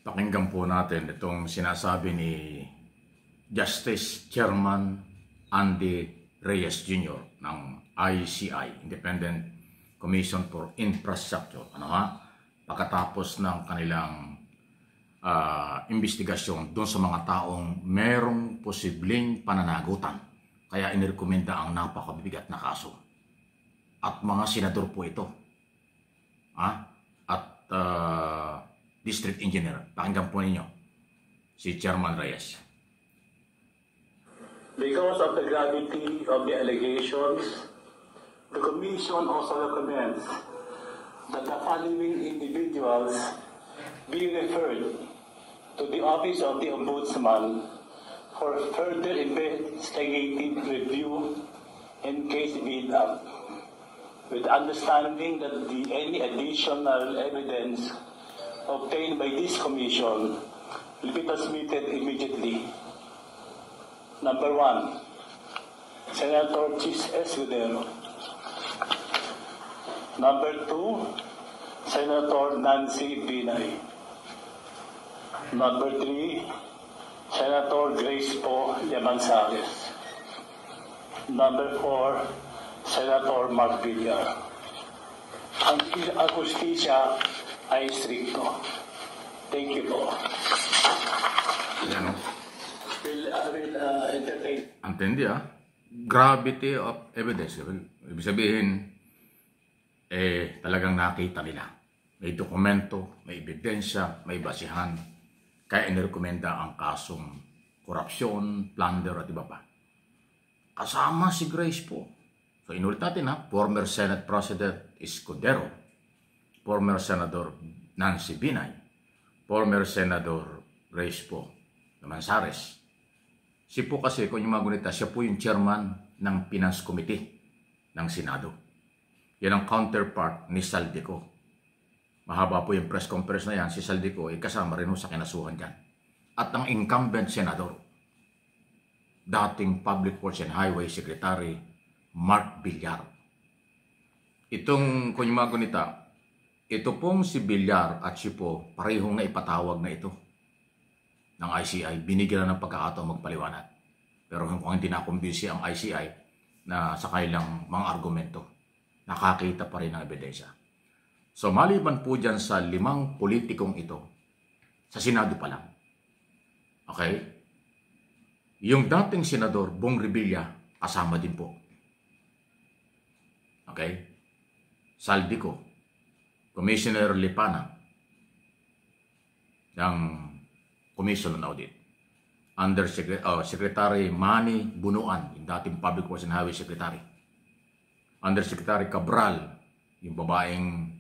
Pakinggan po natin itong sinasabi ni Justice Chairman Andy Reyes Jr. ng ICI, Independent Commission for Infrastructure. Pagkatapos ng kanilang investigasyon doon sa mga taong merong posibleng pananagutan. Kaya inirekomenda ang napakabigat na kaso. At mga senador po ito. At District Engineer. Pakinggan po ninyo si Chairman Reyes. Because of the gravity of the allegations, the Commission also recommends that the following individuals be referred to the Office of the Ombudsman for further investigative review and case build-up, with understanding that any additional evidence obtained by this commission will be transmitted immediately. Number 1, Senator Chis Escudero. Number 2, Senator Nancy Binay. Number 3, Senator Grace Poe Llamazares. Number 4, Senator Mark Villar. Ang hustisya ay stricto. Thank you po. Antendi gravity of evidence. Ibig sabihin, talagang nakita nila. May dokumento, may ebidensya, may basihan. Kaya inirekomenda ang kasong korupsyon, plunder at iba pa. Kasama si Grace po. So inulit natin former Senate President Escudero, former Senator Nancy Binay, former Senator Grace Poe Llamazares. Si po kasi, kung yung magunita, siya po yung chairman ng Finance Committee ng Senado. Yan ang counterpart ni Saldico. Mahaba po yung press conference na yan. Si Saldico ay kasama rin sa kinasuhan dyan. At ang incumbent senador, dating Public Works and Highway Secretary Mark Villar. Itong, kung yung magunita, ito pong si Villar at si Po, parehong na ipatawag na ito ng ICI, binigyan na ng pagkakataon magpaliwanag. Pero kung hindi nakumbinsi ang ICI na sa kanilang mga argumento, nakakita pa rin ng ebidensya. So maliban po dyan sa 5 politikong ito, sa Senado pa lang. Okay? Yung dating Senador Bong Revilla, kasama din po. Okay? Saldico, Commissioner Lipana, ng Commission on Audit. Under Secretary Manny Bunuan, yung dating Public Works and Highway Secretary. Under Secretary Cabral, yung babaeng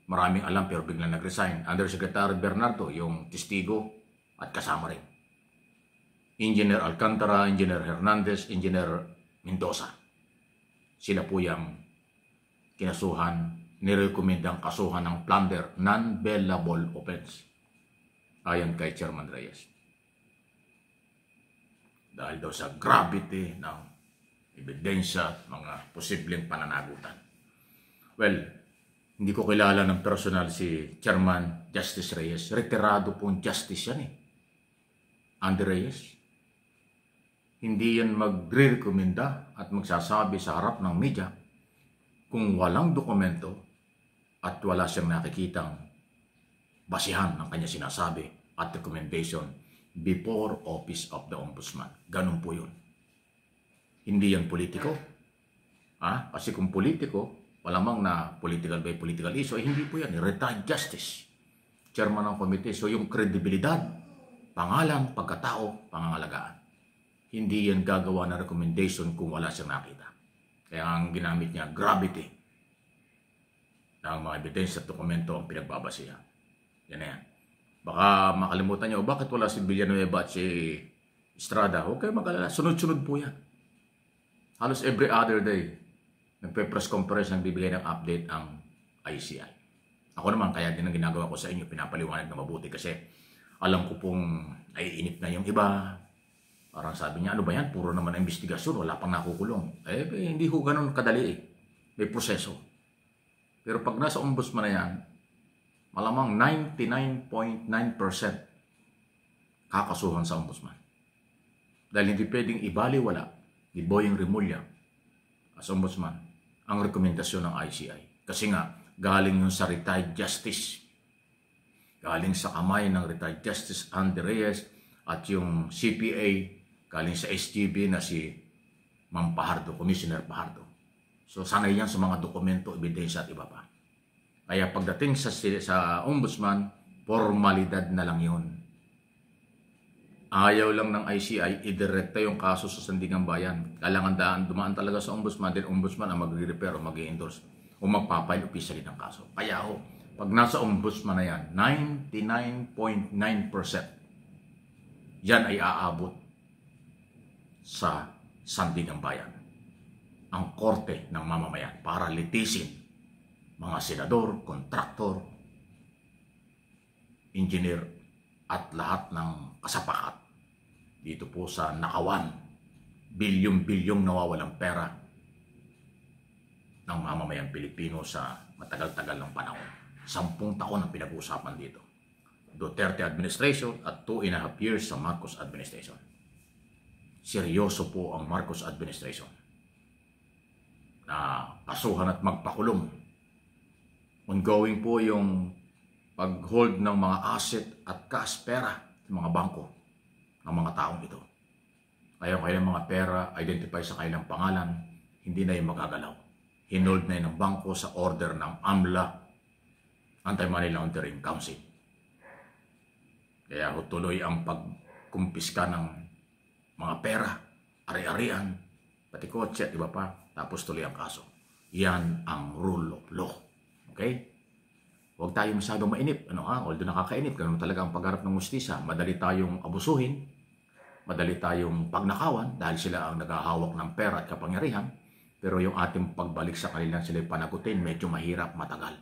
maraming alam pero biglang nag-resign. Under Secretary Bernardo, yung testigo at kasama rin. Engineer Alcantara, Engineer Hernandez, Engineer Mendoza. Sila po yung kinasuhan, nirekomendang kasuhan ng plunder, non-bailable offense. Ayon kay Chairman Reyes. Dahil daw sa gravity ng ebidensya at mga posibleng pananagutan. Well, hindi ko kilala ng personal si Chairman Justice Reyes. Retirado pong justice yan Andy Reyes. Hindi yan magre-rekomenda at magsasabi sa harap ng media kung walang dokumento at wala siyang nakikitang basihan ng kanya sinasabi at recommendation before Office of the Ombudsman. Ganun po yun. Hindi yan politiko. Kasi kung politiko, malamang na political by political issue, hindi po yan. Retired justice. Chairman ng committee. So yung kredibilidad, pangalan, pagkatao, pangangalagaan. Hindi yan gagawa na recommendation kung wala siyang nakita. Kaya ang ginamit niya, gravity ng mga ebidensya at dokumento ang pinagbabasihan. Yan na yan. Baka makalimutan niyo, bakit wala si Villanueva at si Estrada? Huwag kayo mag-alala. Sunod-sunod po yan. Halos every other day, nagpe-press conference nang bibigay ng update ang ICI. Ako naman, kaya din ang ginagawa ko sa inyo, pinapaliwanag na mabuti kasi alam ko pong naiinip na yung iba. Parang sabi niya, ano ba yan? Puro naman ang investigasyon, wala pang nakukulong. Hindi ho ganun kadali May proseso. Pero pag nasa ombudsman na yan, malamang 99.9% kakasuhan sa ombudsman. Dahil hindi pwedeng ibaliwala ni Boyeng Remulla as ombudsman ang rekomendasyon ng ICI. Kasi nga, galing yun sa retired justice. Galing sa kamay ng retired justice Andy Reyes at yung CPA, galing sa SGB na si Ma'am Pajardo, Commissioner Pajardo. So sanay yan sa mga dokumento, ebidensya at iba pa. Kaya pagdating sa ombudsman, formalidad na lang yun. Ayaw lang ng ICI, idirekta yung kaso sa Sandigan Bayan. Kailangan dumaan talaga sa ombudsman, then ombudsman ang magre-repair o mag-endorse o magpapile officially ng kaso. Kaya pag nasa ombudsman na yan, 99.9% yan ay aabot sa Sandigan Bayan, ang korte ng mamamayan, para litisin mga senador, kontraktor, engineer at lahat ng kasapakat dito po sa nakawan, bilyong-bilyong nawawalang pera ng mamamayang Pilipino sa matagal-tagal ng panahon. 10 taon ang pinag-uusapan dito. Duterte administration at 2.5 years sa Marcos administration. Seryoso po ang Marcos administration na kasuhan at magpakulong. Ongoing po yung pag-hold ng mga asset at cash pera ng mga bangko ng mga taong ito. Kaya kailang mga pera identify sa kailang pangalan, hindi na yung magagalaw. Hinold na yun ng bangko sa order ng AMLA, Anti-Money Laundering Council. Kaya tuloy ang pagkumpiska ng mga pera, ari-arian, pati kotse at iba pa, tapos tuloy ang kaso. Yan ang rule of law. Okay? Huwag tayo masyadong mainip. Although nakakainip, ganun talaga ang pagharap ng justisya. Madali tayong abusuhin, madali tayong pagnakawan dahil sila ang naghahawak ng pera at kapangyarihan. Pero yung ating pagbalik sa kanilang sila'y panagutin, medyo mahirap, matagal.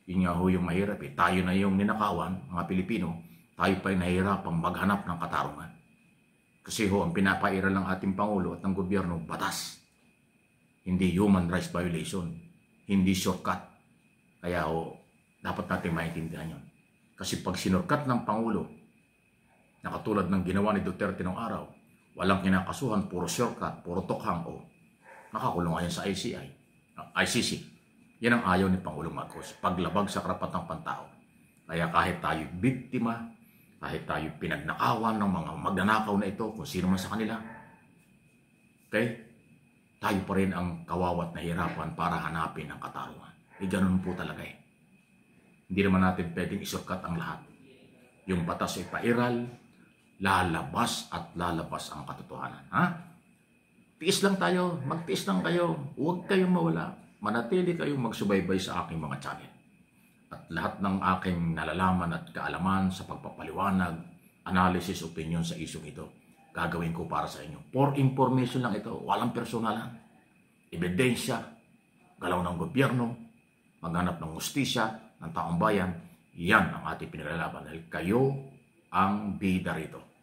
Yun nga yung mahirap eh. Tayo na yung ninakawan, mga Pilipino, tayo pa'y nahihirapang maghanap ng katarungan. Kasi ang pinapairal ng ating Pangulo at ng gobyerno, batas. Hindi human rights violation. Hindi shortcut. Kaya dapat natin maintindihan yun. Kasi pag sinurkat ng Pangulo, na katulad ng ginawa ni Duterte noong araw, walang kinakasuhan, puro shortcut, puro tokhang, nakakulong ngayon sa ICC. Yan ang ayaw ni Pangulong Marcos. Paglabag sa karapatang pantao. Kaya kahit tayo biktima, kahit tayo pinagnakawan ng mga magnanakaw na ito, kung sino man sa kanila, okay? Tayo pa rin ang kawawat na hirapan para hanapin ang katarungan. Ganun po talaga eh. Hindi naman natin pwedeng isurkat ang lahat. Yung batas ay pairal, lalabas at lalabas ang katotohanan. Tiis lang tayo, magtiis lang kayo, huwag kayong mawala. Manatili kayong magsubaybay sa aking mga channel. At lahat ng aking nalalaman at kaalaman sa pagpapaliwanag, analysis, opinion sa isyong ito, gagawin ko para sa inyo. For information lang ito, walang personalan. Ebidensya, galaw ng gobyerno, maghanap ng hustisya ng taong bayan, yan ang ating pinaglalaban dahil kayo ang bida rito.